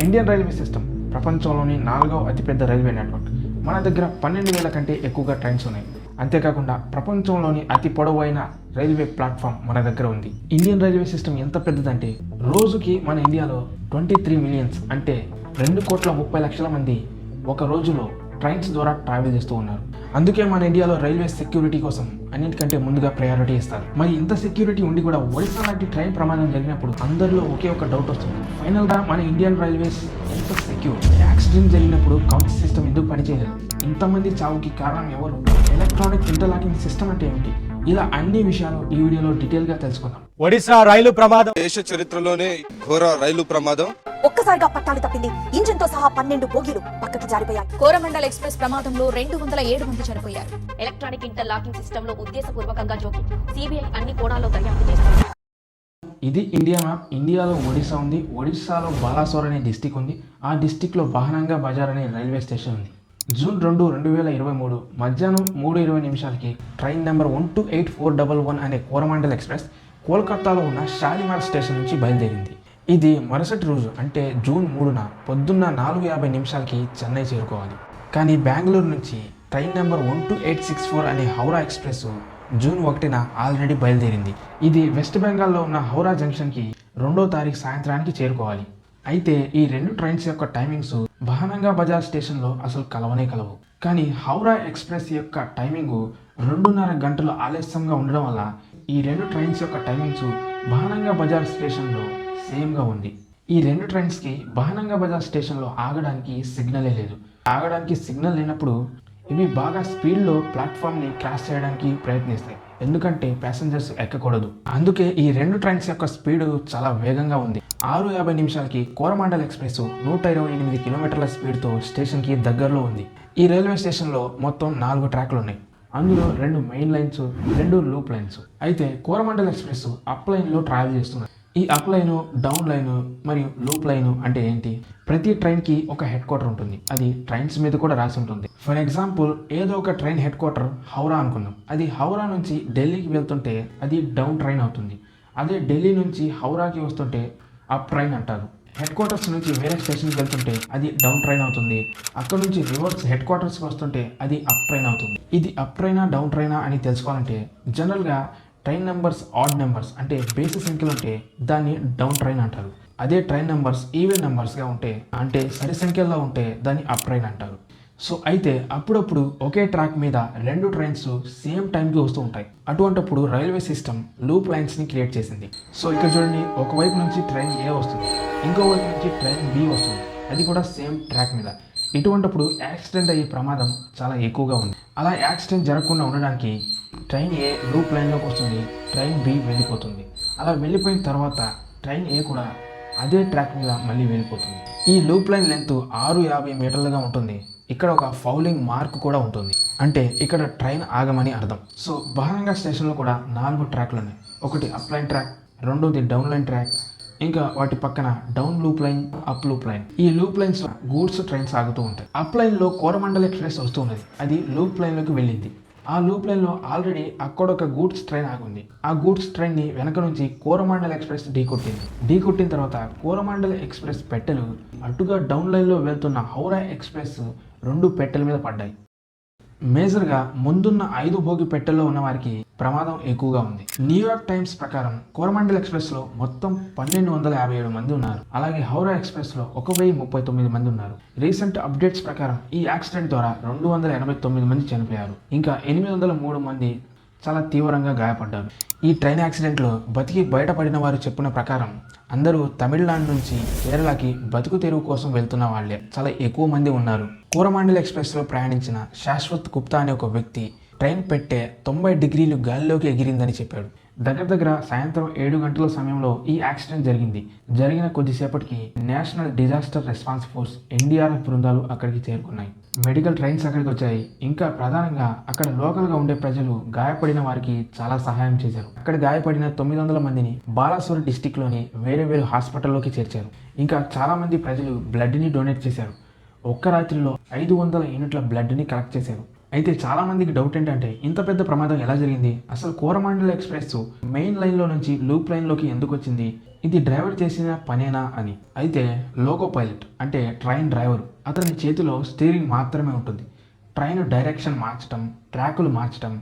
Indian railway system ప్రపంచంలోని 4వ అతిపెద్ద రైల్వే నెట్వర్క్. మన దగ్గర 12,000 కంటే ఎక్కువగా ట్రైన్స్ ఉన్నాయి. అంతేకాకుండా ప్రపంచంలోని అతి పొడవైన రైల్వే ప్లాట్ఫామ్ మన దగ్గర ఉంది. ఇండియన్ రైల్వే సిస్టమ్ ఎంత పెద్దదంటే రోజుకి మన ఇండియాలో 23 మిలియన్స్ అంటే 2,30,00,000 మంది ఒక రోజులో ట్రైన్స్ ద్వారా ట్రావెల్ చేస్తూ ఉన్నారు. అందుకే మన ఇండియాలో రైల్వే సెక్యూరిటీ కోసం అన్నిటికంటే ముందుగా ప్రయారిటీ ఇస్తారు. మరి ఇంత సెక్యూరిటీ ఉండి కూడా ఒడిశా లాంటి ట్రైన్ ప్రమాదం జరిగినప్పుడు అందరిలో ఒకే ఒక డౌట్ వస్తుంది, ఫైనల్గా మన ఇండియన్ రైల్వేస్ ఎంత సెక్యూర్? యాక్సిడెంట్ జరిగినప్పుడు కౌంట్ సిస్టమ్ ఎందుకు పనిచేయలేదు? ఇంతమంది చావుకి కారణం ఎవరు? ఎలక్ట్రానిక్ ఇంటర్లాకింగ్ సిస్టమ్ అంటే ఏమిటి? ఇలా అన్ని విషయాలు ఈ వీడియోలో డీటెయిల్ గా తెలుసుకుందాం. ఒడిశా రైలు ప్రమాదం దేశ చరిత్రలోనే ఘోర రైలు ప్రమాదం. ఒక్కసారిగా పట్టాలు తప్పింది. ఇంజిన్ తో సహా 12 బోగీలు పక్కకి జారిపోయాయి. కోరమండల్ ఎక్స్ప్రెస్ ప్రమాదంలో 207 మంది చనిపోయారు. ఎలక్ట్రానిక్ ఇంటర్లాకింగ్ సిస్టమ్ లో ఉద్దేశపూర్వకంగా జోక్యం. సిబిఐ అన్ని కోణాల్లో దర్యాప్తు చేస్తుంది. ఇది ఇండియా మ్యాప్. ఇండియాలో ఒడిశా ఉంది. ఒడిశాలో బాలాసోర్ అనే డిస్టిక్ ఉంది. ఆ డిస్టిక్ లో బహనంగా బజార్ అనే రైల్వే స్టేషన్ ఉంది. జూన్ 2, 2023 మధ్యాహ్నం 3:20 ట్రైన్ నెంబర్ 128411 అనే కోరమండల్ ఎక్స్ప్రెస్ కోల్కతాలో ఉన్న షాలిమార్ స్టేషన్ నుంచి బయలుదేరింది. ఇది మరుసటి రోజు అంటే జూన్ 3న పొద్దున్న 4:50 చెన్నై చేరుకోవాలి. కానీ బెంగళూరు నుంచి ట్రైన్ నెంబర్ 12864 అనే హౌరా ఎక్స్ప్రెస్ జూన్ 1న ఆల్రెడీ బయలుదేరింది. ఇది వెస్ట్ బెంగాల్లో ఉన్న హౌరా జంక్షన్కి 2వ తారీఖు సాయంత్రానికి చేరుకోవాలి. అయితే ఈ రెండు ట్రైన్స్ యొక్క టైమింగ్స్ బహనంగా బజార్ స్టేషన్లో అసలు కలవనే కలవు. కానీ హౌరా ఎక్స్ప్రెస్ యొక్క టైమింగ్ 2.5 గంటలు ఆలస్యంగా ఉండడం వల్ల ఈ రెండు ట్రైన్స్ యొక్క టైమింగ్స్ బహనంగా బజార్ స్టేషన్లో సేమ్గా ఉంది. ఈ రెండు ట్రైన్స్కి బహనంగా బజార్ స్టేషన్లో ఆగడానికి సిగ్నలే లేదు. ఆగడానికి సిగ్నల్ లేనప్పుడు ఇవి బాగా స్పీడ్లో ప్లాట్ఫామ్ని క్రాస్ చేయడానికి ప్రయత్నిస్తాయి, ఎందుకంటే ప్యాసింజర్స్ ఎక్కకూడదు. అందుకే ఈ రెండు ట్రైన్స్ యొక్క స్పీడ్ చాలా వేగంగా ఉంది. 6:50 కోరమాండల్ ఎక్స్ప్రెస్ 128 కిలోమీటర్ల స్పీడ్తో స్టేషన్కి దగ్గరలో ఉంది. ఈ రైల్వే స్టేషన్లో మొత్తం 4 ట్రాక్లు ఉన్నాయి. అందులో 2 మెయిన్ లైన్స్, 2 లూప్ లైన్స్. అయితే కోరమాండల్ ఎక్స్ప్రెస్ అప్ లైన్లో ట్రావెల్ చేస్తుంది. ఈ అప్ లైను, డౌన్ లైను మరియు లూప్ లైను అంటే ఏంటి? ప్రతి ట్రైన్కి ఒక హెడ్ క్వార్టర్ ఉంటుంది. అది ట్రైన్స్ మీద కూడా రాసి ఉంటుంది. ఫర్ ఎగ్జాంపుల్ ఏదో ఒక ట్రైన్ హెడ్ క్వార్టర్ హౌరా అనుకుందాం. అది హౌరా నుంచి ఢిల్లీకి వెళ్తుంటే అది డౌన్ ట్రైన్ అవుతుంది. అదే ఢిల్లీ నుంచి హౌరాకి వస్తుంటే అప్ ట్రైన్ అంటారు. హెడ్ క్వార్టర్స్ నుంచి వేరే స్టేషన్కి వెళ్తుంటే అది డౌన్ ట్రైన్ అవుతుంది. అక్కడ నుంచి రివర్స్ హెడ్ క్వార్టర్స్కి వస్తుంటే అది అప్ ట్రైన్ అవుతుంది. ఇది అప్ ట్రైనా డౌన్ ట్రైనా అని తెలుసుకోవాలంటే జనరల్గా ట్రైన్ నెంబర్స్ ఆడ్ నెంబర్స్ అంటే బేసి సంఖ్యలు ఉంటే దాన్ని డౌన్ ట్రైన్ అంటారు. అదే ట్రైన్ నెంబర్స్ ఈవెన్ నెంబర్స్గా ఉంటే అంటే సరి సంఖ్యల్లో ఉంటే దాన్ని అప్ ట్రైన్ అంటారు. సో అయితే అప్పుడప్పుడు ఒకే ట్రాక్ మీద 2 ట్రైన్స్ సేమ్ టైంకి వస్తూ ఉంటాయి. అటువంటప్పుడు రైల్వే సిస్టమ్ లూప్ లైన్స్ని క్రియేట్ చేసింది. సో ఇక్కడ చూడండి, ఒకవైపు నుంచి ట్రైన్ ఏ వస్తుంది, ఇంకోవైపు నుంచి ట్రైన్ బి వస్తుంది, అది కూడా సేమ్ ట్రాక్ మీద. ఇటువంటప్పుడు యాక్సిడెంట్ అయ్యే ప్రమాదం చాలా ఎక్కువగా ఉంది. అలా యాక్సిడెంట్ జరగకుండా ఉండడానికి ట్రైన్ ఏ లూప్ లైన్లోకి వస్తుంది, ట్రైన్ బి వెళ్ళిపోతుంది. అలా వెళ్ళిపోయిన తర్వాత ట్రైన్ ఏ కూడా అదే ట్రాక్ మీద మళ్ళీ వెళ్ళిపోతుంది. ఈ లూప్ లైన్ లెంత్ 650 మీటర్లుగా ఉంటుంది. ఇక్కడ ఒక ఫౌలింగ్ మార్క్ కూడా ఉంటుంది, అంటే ఇక్కడ ట్రైన్ ఆగమని అర్థం. సో బహనంగా స్టేషన్లో కూడా 4 ట్రాక్లు ఉన్నాయి. ఒకటి అప్ లైన్ ట్రాక్, రెండోది డౌన్ లైన్ ట్రాక్, ఇంకా వాటి పక్కన down loop line, up loop line. ఈ లూప్ లైన్స్ గూడ్స్ ట్రైన్స్ ఆగుతూ ఉంటాయి. అప్ లైన్లో కోరమండల్ ఎక్స్ప్రెస్ వస్తూ ఉన్నది. అది లూప్ లైన్లోకి వెళ్ళింది. ఆ లూప్ లైన్లో ఆల్రెడీ అక్కడ ఒక గూడ్స్ ట్రైన్ ఆగుంది. ఆ గూడ్స్ ట్రైన్ని వెనక నుంచి కోరమాండల్ ఎక్స్ప్రెస్ ఢీకొట్టిన తర్వాత కోరమాండల్ ఎక్స్ప్రెస్ పెట్టెలు అటుగా డౌన్ లైన్లో వెళ్తున్న హౌరా ఎక్స్ప్రెస్ 2 పెట్టెల మీద పడ్డాయి. మేజర్గా ముందున్న 5 బోగి పెట్టెల్లో ఉన్న వారికి ప్రమాదం ఎక్కువగా ఉంది. న్యూయార్క్ టైమ్స్ ప్రకారం కోరమండల్ ఎక్స్ప్రెస్లో మొత్తం 1257 మంది ఉన్నారు. అలాగే హౌరా ఎక్స్ప్రెస్లో 1039 మంది ఉన్నారు. రీసెంట్ అప్డేట్స్ ప్రకారం ఈ యాక్సిడెంట్ ద్వారా 289 మంది చనిపోయారు. ఇంకా 803 మంది చాలా తీవ్రంగా గాయపడ్డారు. ఈ ట్రైన్ యాక్సిడెంట్లో బతికి బయటపడిన వారు చెప్పిన ప్రకారం అందరూ తమిళనాడు నుంచి కేరళకి బతుకు తెరువు కోసం వెళ్తున్న వాళ్ళే చాలా ఎక్కువ మంది ఉన్నారు. కోరమాండల్ ఎక్స్ప్రెస్లో ప్రయాణించిన శాశ్వత్ గుప్తా అనే ఒక వ్యక్తి ట్రైన్ పెట్టే 90 డిగ్రీలు గాలిలోకి ఎగిరిందని చెప్పాడు. దగ్గర సాయంత్రం 7 గంటల సమయంలో ఈ యాక్సిడెంట్ జరిగిన కొద్దిసేపటికి national disaster response force NDRF బృందాలు అక్కడికి చేరుకున్నాయి. మెడికల్ ట్రైన్స్ అక్కడికి వచ్చాయి. ఇంకా ప్రధానంగా అక్కడ లోకల్గా ఉండే ప్రజలు గాయపడిన వారికి చాలా సహాయం చేశారు. అక్కడ గాయపడిన 900 మందిని బాలాసోర్ డిస్టిక్లోని వేరే హాస్పిటల్లోకి చేర్చారు. ఇంకా చాలామంది ప్రజలు బ్లడ్ని డొనేట్ చేశారు. ఒక్క రాత్రిలో 500 యూనిట్ల బ్లడ్ని కలెక్ట్ చేశారు. అయితే చాలా మందికి డౌట్ ఏంటంటే ఇంత పెద్ద ప్రమాదం ఎలా జరిగింది? అసలు కోరమాండల్ ఎక్స్ప్రెస్ మెయిన్ లైన్లో నుంచి లూప్ లైన్లోకి ఎందుకు వచ్చింది? ఇది డ్రైవర్ చేసిన పనేనా అని. అయితే లోకో పైలట్ అంటే ట్రైన్ డ్రైవర్ అతని చేతిలో స్టీరింగ్ మాత్రమే ఉంటుంది. ట్రైన్ డైరెక్షన్ మార్చడం, ట్రాకులు మార్చడం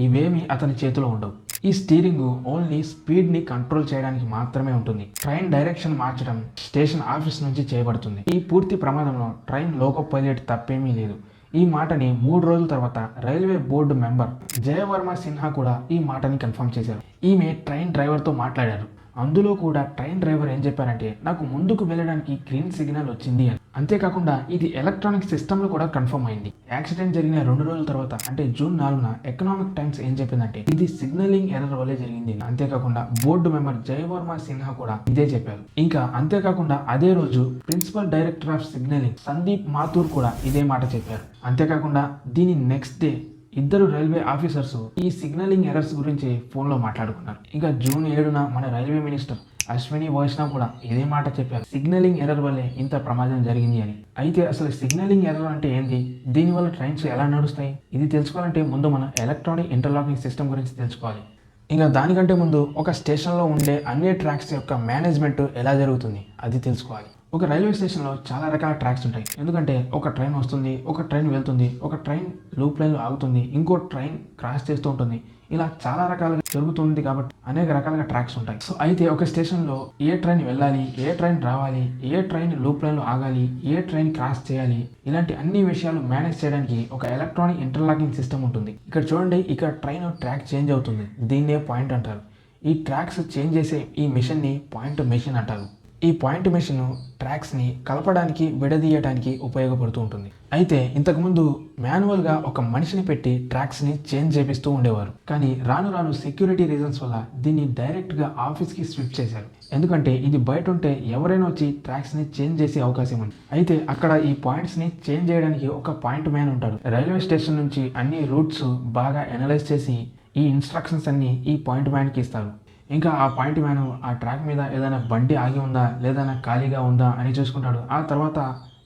ఇవేమీ అతని చేతిలో ఉండవు. ఈ స్టీరింగ్ ఓన్లీ స్పీడ్ని కంట్రోల్ చేయడానికి మాత్రమే ఉంటుంది. ట్రైన్ డైరెక్షన్ మార్చడం స్టేషన్ ఆఫీస్ నుంచి చేయబడుతుంది. ఈ పూర్తి ప్రమాదంలో ట్రైన్ లోకో పైలట్ తప్పేమీ లేదు. ఈ మాటని 3 రోజుల తర్వాత railway board member Jayavarma Sinha కూడా ఈ మాటని కన్ఫర్మ్ చేశారు. ఈమె ట్రైన్ డ్రైవర్తో మాట్లాడారు. అందులో కూడా ట్రైన్ డ్రైవర్ ఏం చెప్పారంటే, నాకు ముందుకు వెళ్ళడానికి గ్రీన్ సిగ్నల్ వచ్చింది అని. అంతేకాకుండా ఇది ఎలక్ట్రానిక్ సిస్టంలో కూడా కన్ఫర్మ్ అయింది. యాక్సిడెంట్ జరిగిన 2 రోజుల తర్వాత అంటే జూన్ 4న ఎకనామిక్ టైమ్స్ ఏం చెప్పిందంటే ఇది సిగ్నలింగ్ ఎర్రర్ వల్లే జరిగింది. అంతేకాకుండా బోర్డు మెంబర్ జయవర్మ సిన్హా కూడా ఇదే చెప్పారు. ఇంకా అంతేకాకుండా అదే రోజు principal director of signalling Sandeep Mathur కూడా ఇదే మాట చెప్పారు. అంతేకాకుండా దీని నెక్స్ట్ డే ఇద్దరు రైల్వే ఆఫీసర్స్ ఈ సిగ్నలింగ్ ఎర్రర్స్ గురించి ఫోన్లో మాట్లాడుకున్నారు. ఇంకా జూన్ 7న మన రైల్వే మినిస్టర్ అశ్విని వైష్ణవ్ కూడా ఇదే మాట చెప్పారు, సిగ్నలింగ్ ఎర్రర్ వల్లే ఇంత ప్రమాదం జరిగింది అని. అయితే అసలు సిగ్నలింగ్ ఎర్రర్ అంటే ఏంటి, దీనివల్ల ట్రైన్స్ ఎలా నడుస్తాయి, ఇది తెలుసుకోవాలంటే ముందు మనం ఎలక్ట్రానిక్ ఇంటర్లాకింగ్ సిస్టమ్ గురించి తెలుసుకోవాలి. ఇంకా దానికంటే ముందు ఒక స్టేషన్లో ఉండే అన్ని ట్రాక్స్ యొక్క మేనేజ్మెంట్ ఎలా జరుగుతుంది అది తెలుసుకోవాలి. ఒక రైల్వే స్టేషన్లో చాలా రకాల ట్రాక్స్ ఉంటాయి. ఎందుకంటే ఒక ట్రైన్ వస్తుంది, ఒక ట్రైన్ వెళ్తుంది, ఒక ట్రైన్ లూప్ లైన్లో ఆగుతుంది, ఇంకో ట్రైన్ క్రాస్ చేస్తూ ఉంటుంది. ఇలా చాలా రకాలుగా జరుగుతుంది కాబట్టి అనేక రకాలుగా ట్రాక్స్ ఉంటాయి. సో అయితే ఒక స్టేషన్లో ఏ ట్రైన్ వెళ్ళాలి, ఏ ట్రైన్ రావాలి, ఏ ట్రైన్ లూప్ లైన్లో ఆగాలి, ఏ ట్రైన్ క్రాస్ చేయాలి, ఇలాంటి అన్ని విషయాలు మేనేజ్ చేయడానికి ఒక ఎలక్ట్రానిక్ ఇంటర్లాకింగ్ సిస్టమ్ ఉంటుంది. ఇక్కడ చూడండి, ఇక్కడ ట్రైన్ ట్రాక్ చేంజ్ అవుతుంది, దీన్నే పాయింట్ అంటారు. ఈ ట్రాక్స్ చేంజ్ చేసే ఈ మిషన్ని పాయింట్ మెషిన్ అంటారు. ఈ పాయింట్ మెషిన్ ట్రాక్స్ని కలపడానికి, విడదీయడానికి ఉపయోగపడుతూ ఉంటుంది. అయితే ఇంతకుముందు మాన్యువల్గా ఒక మనిషిని పెట్టి ట్రాక్స్ని చేంజ్ చేపిస్తూ ఉండేవారు. కానీ రాను రాను సెక్యూరిటీ రీజన్స్ వల్ల దీన్ని డైరెక్ట్గా ఆఫీస్కి స్విచ్ చేశారు. ఎందుకంటే ఇది బయట ఉంటే ఎవరైనా వచ్చి ట్రాక్స్ని చేంజ్ చేసే అవకాశం ఉంది. అయితే అక్కడ ఈ పాయింట్స్ని చేంజ్ చేయడానికి ఒక పాయింట్ మ్యాన్ ఉంటాడు. రైల్వే స్టేషన్ నుంచి అన్ని రూట్స్ బాగా అనలైజ్ చేసి ఈ ఇన్స్ట్రక్షన్స్ అన్ని ఈ పాయింట్ మ్యాన్కి ఇస్తారు. ఇంకా ఆ పాయింట్ మ్యాన్ ఆ ట్రాక్ మీద ఏదైనా బండి ఆగి ఉందా లేదా ఖాళీగా ఉందా అని చూసుకుంటాడు. ఆ తర్వాత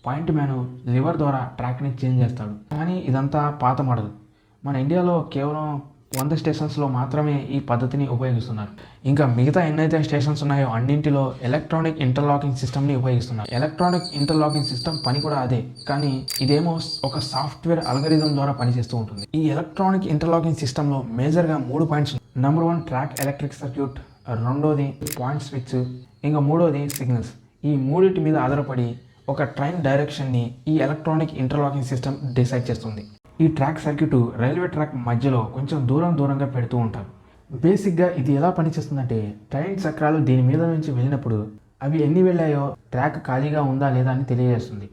పాయింట్ మ్యాన్ లివర్ ద్వారా ట్రాక్ని చేంజ్ చేస్తాడు. కానీ ఇదంతా పాత మోడల్. మన ఇండియాలో కేవలం 100 స్టేషన్స్లో మాత్రమే ఈ పద్ధతిని ఉపయోగిస్తున్నారు. ఇంకా మిగతా ఎన్నైతే స్టేషన్స్ ఉన్నాయో అన్నింటిలో ఎలక్ట్రానిక్ ఇంటర్లాకింగ్ సిస్టమ్ని ఉపయోగిస్తున్నారు. ఎలక్ట్రానిక్ ఇంటర్లాకింగ్ సిస్టమ్ పని కూడా అదే, కానీ ఇదేమో ఒక సాఫ్ట్వేర్ అల్గరిథం ద్వారా పనిచేస్తూ ఉంటుంది. ఈ ఎలక్ట్రానిక్ ఇంటర్లాకింగ్ సిస్టంలో మేజర్గా 3 points. Number 1 track electric circuit, రెండోది పాయింట్ స్విచ్, ఇంకా మూడోది సిగ్నల్స్. ఈ మూడింటి మీద ఆధారపడి ఒక ట్రైన్ డైరెక్షన్ని ఈ ఎలక్ట్రానిక్ ఇంటర్లాకింగ్ సిస్టమ్ డిసైడ్ చేస్తుంది. ఈ ట్రాక్ సర్క్యూట్ రైల్వే ట్రాక్ మధ్యలో కొంచెం దూరంగా పెడుతూ ఉంటారు. బేసిక్గా ఇది ఎలా పనిచేస్తుందంటే, ట్రైన్ చక్రాలు దీని మీద నుంచి వెళ్ళినప్పుడు అవి ఎన్ని వెళ్ళాయో ట్రాక్ ఖాళీగా ఉందా లేదా అని తెలియజేస్తుంది.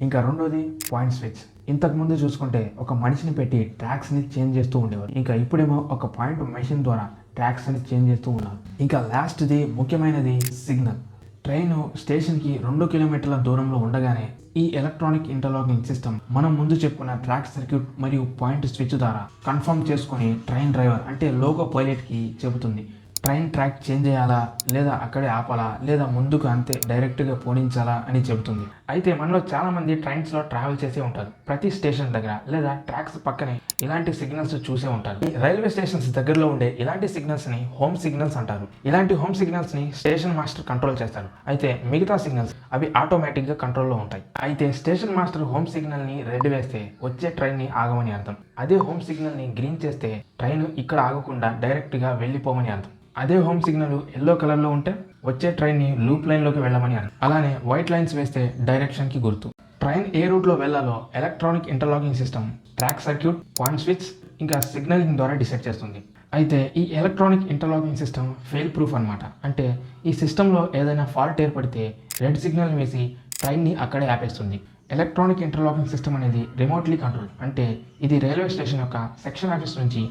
ఇంకా రెండోది పాయింట్ స్విచ్. ఇంతకుముందు చూసుకుంటే ఒక మనిషిని పెట్టి ట్రాక్స్ని చేంజ్ చేస్తూ ఉండేవారు. ఇంకా ఇప్పుడేమో ఒక పాయింట్ మెషిన్ ద్వారా ట్రాక్స్ని చేంజ్ చేస్తూ ఉన్నారు. ఇంకా లాస్ట్ది ముఖ్యమైనది సిగ్నల్. ట్రైన్ స్టేషన్కి 2 కిలోమీటర్ల దూరంలో ఉండగానే ఈ ఎలక్ట్రానిక్ ఇంటర్లాకింగ్ సిస్టమ్ మనం ముందు చెప్పుకున్న ట్రాక్ సర్క్యూట్ మరియు పాయింట్ స్విచ్ ద్వారా కన్ఫర్మ్ చేసుకొని ట్రైన్ డ్రైవర్ అంటే లోకో పైలట్కి చెబుతుంది ట్రైన్ ట్రాక్ చేంజ్ చేయాలా లేదా అక్కడే ఆపాలా లేదా ముందుకు అంతే డైరెక్ట్గా పోనించాలా అని చెబుతుంది. అయితే మనలో చాలామంది ట్రైన్స్లో ట్రావెల్ చేసే ఉంటారు. ప్రతి స్టేషన్ దగ్గర లేదా ట్రాక్స్ పక్కనే ఇలాంటి సిగ్నల్స్ చూసే ఉంటారు. ఈ రైల్వే స్టేషన్స్ దగ్గరలో ఉండే ఇలాంటి సిగ్నల్స్ని హోమ్ సిగ్నల్స్ అంటారు. ఇలాంటి హోమ్ సిగ్నల్స్ని స్టేషన్ మాస్టర్ కంట్రోల్ చేస్తారు. అయితే మిగతా సిగ్నల్స్ అవి ఆటోమేటిక్గా కంట్రోల్లో ఉంటాయి. అయితే స్టేషన్ మాస్టర్ హోమ్ సిగ్నల్ని రెడ్ వేస్తే వచ్చే ట్రైన్ని ఆగమని అర్థం. అదే హోమ్ సిగ్నల్ని గ్రీన్ చేస్తే ట్రైన్ ఇక్కడ ఆగకుండా డైరెక్ట్గా వెళ్ళిపోమని అర్థం. అదే హోమ్ సిగ్నల్ ఎల్లో కలర్లో ఉంటే వచ్చే ట్రైన్ని లూప్ లైన్లోకి వెళ్ళమని అర్థం. అలానే వైట్ లైన్స్ వేస్తే డైరెక్షన్కి గుర్తు. ట్రైన్ ఏ రూట్లో వెళ్ళాలో electronic interlocking system track circuit, point switch ఇంకా సిగ్నలింగ్ ద్వారా డిసైడ్ చేస్తుంది. అయితే ఈ electronic interlocking system fail proof అనమాట. అంటే ఈ సిస్టంలో ఏదైనా ఫాల్ట్ ఏర్పడితే రెడ్ సిగ్నల్ వేసి ట్రైన్ని అక్కడే ఆపేస్తుంది. ఎలక్ట్రానిక్ ఇంటర్లాకింగ్ సిస్టమ్ అనేది రిమోట్లీ కంట్రోల్. అంటే ఇది రైల్వే స్టేషన్ యొక్క సెక్షన్ ఆఫీస్ నుంచి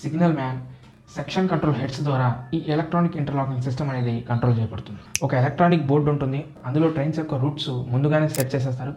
signal man, section control heads ద్వారా ఈ ఎలక్ట్రానిక్ ఇంటర్లాకింగ్ సిస్టమ్ అనేది కంట్రోల్ చేయబడుతుంది. ఒక ఎలక్ట్రానిక్ బోర్డు ఉంటుంది, అందులో ట్రైన్స్ యొక్క రూట్స్ ముందుగానే సెట్ చేసేస్తారు.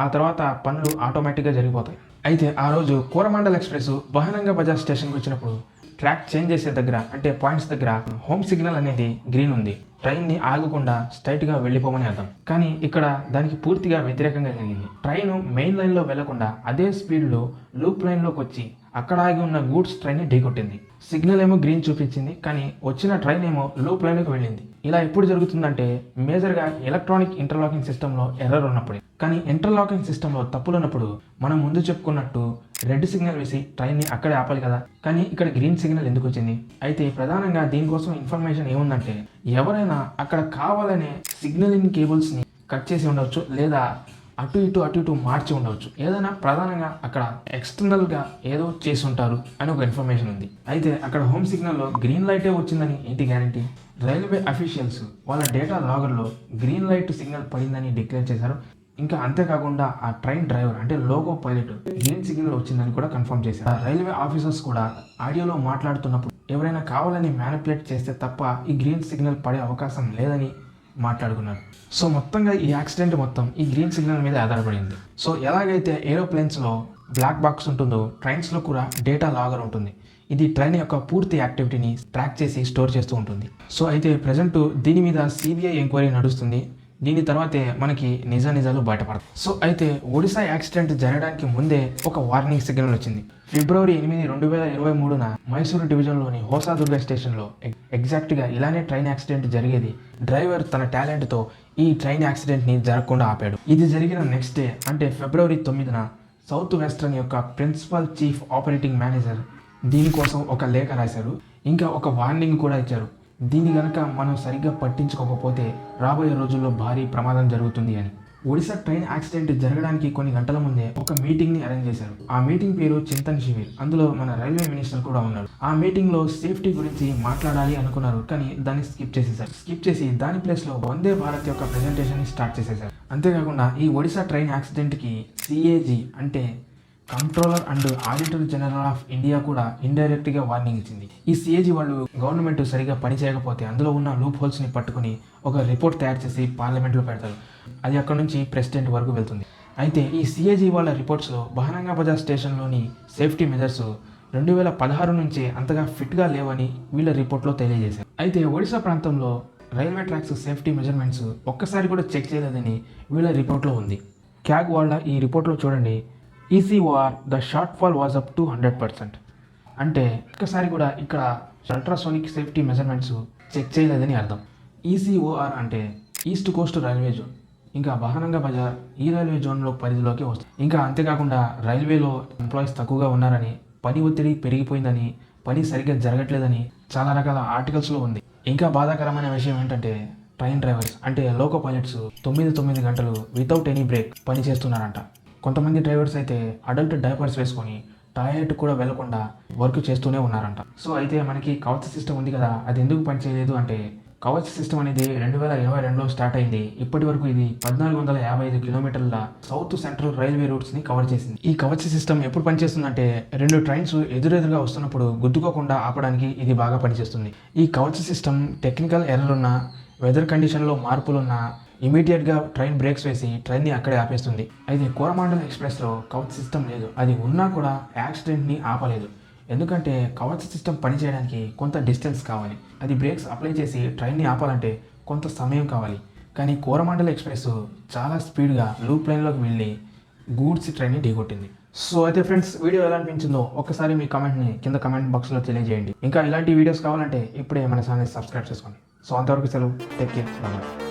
ఆ తర్వాత పనులు ఆటోమేటిక్గా జరిగిపోతాయి. అయితే ఆ రోజు కోరమాండల్ ఎక్స్ప్రెస్ బహనంగా బజార్ స్టేషన్కి వచ్చినప్పుడు ట్రాక్ చేంజ్ చేసే దగ్గర అంటే పాయింట్స్ దగ్గర హోమ్ సిగ్నల్ అనేది గ్రీన్ ఉంది. ట్రైన్ని ఆగకుండా స్ట్రైట్గా వెళ్ళిపోమని అర్థం. కానీ ఇక్కడ దానికి పూర్తిగా వ్యతిరేకంగా జరిగింది. ట్రైన్ మెయిన్ లైన్లో వెళ్లకుండా అదే స్పీడ్లో లూప్ లైన్లోకి వచ్చి అక్కడ ఆగి ఉన్న గూడ్స్ ట్రైన్ని ఢీకొట్టింది. సిగ్నల్ ఏమో గ్రీన్ చూపించింది, కానీ వచ్చిన ట్రైన్ ఏమో లూప్ లైన్కి వెళ్ళింది. ఇలా ఎప్పుడు జరుగుతుందంటే మేజర్గా ఎలక్ట్రానిక్ ఇంటర్లాకింగ్ సిస్టంలో ఎర్రర్ ఉన్నప్పుడు. కానీ ఇంటర్లాకింగ్ సిస్టంలో తప్పులు ఉన్నప్పుడు మనం ముందు చెప్పుకున్నట్టు రెడ్ సిగ్నల్ వేసి ట్రైన్ని అక్కడే ఆపాలి కదా, కానీ ఇక్కడ గ్రీన్ సిగ్నల్ ఎందుకు వచ్చింది? అయితే ప్రధానంగా దీనికోసం ఇన్ఫర్మేషన్ ఏముందంటే ఎవరైనా అక్కడ కావాలనే సిగ్నలింగ్ కేబుల్స్ని కట్ చేసి ఉండవచ్చు, లేదా అటు ఇటు మార్చి ఉండవచ్చు. ఏదైనా ప్రధానంగా అక్కడ ఎక్స్టర్నల్గా ఏదో చేసి ఉంటారు అని ఒక ఇన్ఫర్మేషన్ ఉంది. అయితే అక్కడ హోమ్ సిగ్నల్లో గ్రీన్ లైటే వచ్చిందని ఏంటి గ్యారంటీ? రైల్వే అఫీషియల్స్ వాళ్ళ డేటా లాగర్లో గ్రీన్ లైట్ సిగ్నల్ పడిందని డిక్లేర్ చేశారు. ఇంకా అంతేకాకుండా ఆ ట్రైన్ డ్రైవర్ అంటే లోకో పైలట్ గ్రీన్ సిగ్నల్ వచ్చిందని కూడా కన్ఫర్మ్ చేశారు. రైల్వే ఆఫీసర్స్ కూడా ఆడియోలో మాట్లాడుతున్నప్పుడు ఎవరైనా కావాలని మ్యానిపులేట్ చేస్తే తప్ప ఈ గ్రీన్ సిగ్నల్ పడే అవకాశం లేదని మాట్లాడుకున్నారు. సో మొత్తంగా ఈ యాక్సిడెంట్ మొత్తం ఈ గ్రీన్ సిగ్నల్ మీద ఆధారపడింది. సో ఎలాగైతే ఏరోప్లేన్స్లో బ్లాక్ బాక్స్ ఉంటుందో ట్రైన్స్లో కూడా డేటా లాగర్ ఉంటుంది. ఇది ట్రైన్ యొక్క పూర్తి యాక్టివిటీని ట్రాక్ చేసి స్టోర్ చేస్తూ ఉంటుంది. సో అయితే ప్రజెంట్ దీని మీద సిబిఐ ఎంక్వైరీ నడుస్తుంది. దీని తర్వాతే మనకి నిజాలు బయటపడతాయి. సో అయితే ఒడిశా యాక్సిడెంట్ జరగడానికి ముందే ఒక వార్నింగ్ సిగ్నల్ వచ్చింది. ఫిబ్రవరి 8, 2023న మైసూరు డివిజన్లోని హోసాదుర్గ స్టేషన్లో ఎగ్జాక్ట్గా ఇలానే ట్రైన్ యాక్సిడెంట్ జరిగేది. డ్రైవర్ తన టాలెంట్తో ఈ ట్రైన్ యాక్సిడెంట్ని జరగకుండా ఆపాడు. ఇది జరిగిన నెక్స్ట్ డే అంటే ఫిబ్రవరి 9న సౌత్ వెస్టర్న్ యొక్క ప్రిన్సిపల్ చీఫ్ ఆపరేటింగ్ మేనేజర్ దీనికోసం ఒక లేఖ రాశారు. ఇంకా ఒక వార్నింగ్ కూడా ఇచ్చారు. దీన్ని కనుక మనం సరిగ్గా పట్టించుకోకపోతే రాబోయే రోజుల్లో భారీ ప్రమాదం జరుగుతుంది అని. ఒడిశా ట్రైన్ యాక్సిడెంట్ జరగడానికి కొన్ని గంటల ముందే ఒక మీటింగ్ని అరేంజ్ చేశారు. ఆ మీటింగ్ పేరు చింతన్ శిబిర్. అందులో మన రైల్వే మినిస్టర్ కూడా ఉన్నాడు. ఆ మీటింగ్లో సేఫ్టీ గురించి మాట్లాడాలి అనుకున్నారు, కానీ దాన్ని స్కిప్ చేసి దాని ప్లేస్లో వందే భారత్ యొక్క ప్రెజెంటేషన్ని స్టార్ట్ చేసేసారు. అంతేకాకుండా ఈ ఒడిశా ట్రైన్ యాక్సిడెంట్కి సిఏజీ అంటే controller and auditor general of India కూడా ఇండైరెక్ట్గా వార్నింగ్ ఇచ్చింది. ఈ సిఏజీ వాళ్ళు గవర్నమెంట్ సరిగా పని చేయకపోతే అందులో ఉన్న లూప్ హోల్స్ని పట్టుకుని ఒక రిపోర్ట్ తయారు చేసి పార్లమెంట్లో పెడతారు. అది అక్కడ నుంచి ప్రెసిడెంట్ వరకు వెళ్తుంది. అయితే ఈ సిఏజీ వాళ్ళ రిపోర్ట్స్లో బహనంగా బజార్ స్టేషన్లోని సేఫ్టీ మెజర్స్ 2016 నుంచే అంతగా ఫిట్గా లేవని వీళ్ళ రిపోర్ట్లో తెలియజేశారు. అయితే ఒడిశా ప్రాంతంలో రైల్వే ట్రాక్స్ సేఫ్టీ మెజర్మెంట్స్ ఒక్కసారి కూడా చెక్ చేయలేదని వీళ్ళ రిపోర్ట్లో ఉంది. క్యాగ్ వాళ్ళ ఈ రిపోర్ట్లో చూడండి, ECOR the short fall was up to 100%. అంటే ఒక్కసారి కూడా ఇక్కడ అల్ట్రాసోనిక్ సేఫ్టీ మెజర్మెంట్స్ చెక్ చేయలేదని అర్థం. ECOR అంటే ఈస్ట్ కోస్ట్ రైల్వే జోన్. ఇంకా బహనంగా బజార్ ఈ రైల్వే జోన్లో పరిధిలోకి వస్తుంది. ఇంకా అంతేకాకుండా రైల్వేలో ఎంప్లాయీస్ తక్కువగా ఉన్నారని, పని ఒత్తిడి పెరిగిపోయిందని, పని సరిగ్గా జరగట్లేదని చాలా రకాల ఆర్టికల్స్లో ఉంది. ఇంకా బాధాకరమైన విషయం ఏంటంటే ట్రైన్ డ్రైవర్స్ అంటే లోకో పైలట్స్ 9 గంటలు వితౌట్ ఎనీ బ్రేక్ పని చేస్తున్నారంట. కొంతమంది డ్రైవర్స్ అయితే అడల్ట్ డైపర్స్ వేసుకొని టాయిలెట్ కూడా వెళ్లకుండా వర్క్ చేస్తూనే ఉన్నారంట. సో అయితే మనకి కవచ్ సిస్టమ్ ఉంది కదా, అది ఎందుకు పనిచేయలేదు అంటే కవచ్ సిస్టమ్ అనేది 2022లో స్టార్ట్ అయింది. ఇప్పటి వరకు ఇది 1455 కిలోమీటర్ల సౌత్ సెంట్రల్ రైల్వే రూట్స్ని కవర్ చేసింది. ఈ కవచ్ సిస్టమ్ ఎప్పుడు పనిచేస్తుందంటే 2 ట్రైన్స్ ఎదురెదురుగా వస్తున్నప్పుడు గుద్దుకోకుండా ఆపడానికి ఇది బాగా పనిచేస్తుంది. ఈ కవచ్ సిస్టమ్ టెక్నికల్ ఎర్రర్ ఉన్న, వెదర్ కండిషన్లో మార్పులున్నా ఇమీడియట్గా ట్రైన్ బ్రేక్స్ వేసి ట్రైన్ని అక్కడే ఆపేస్తుంది. అయితే కోరమాండల్ ఎక్స్ప్రెస్లో కవచ్ సిస్టమ్ లేదు. అది ఉన్నా కూడా యాక్సిడెంట్ని ఆపలేదు. ఎందుకంటే కవచ్ సిస్టమ్ పనిచేయడానికి కొంత డిస్టెన్స్ కావాలి. అది బ్రేక్స్ అప్లై చేసి ట్రైన్ని ఆపాలంటే కొంత సమయం కావాలి. కానీ కోరమాండల్ ఎక్స్ప్రెస్ చాలా స్పీడ్గా లూప్ లైన్లోకి వెళ్ళి గూడ్స్ ట్రైన్ని ఢీకొట్టింది. సో అయితే ఫ్రెండ్స్, వీడియో ఎలా అనిపించిందో ఒక్కసారి మీ కమెంట్ని కింద కమెంట్ బాక్స్లో తెలియజేయండి. ఇంకా ఇలాంటి వీడియోస్ కావాలంటే ఇప్పుడే మన ఛానల్ని సబ్స్క్రైబ్ చేసుకోండి. సో అంతవరకు సెలవు. Take care. బాయ్.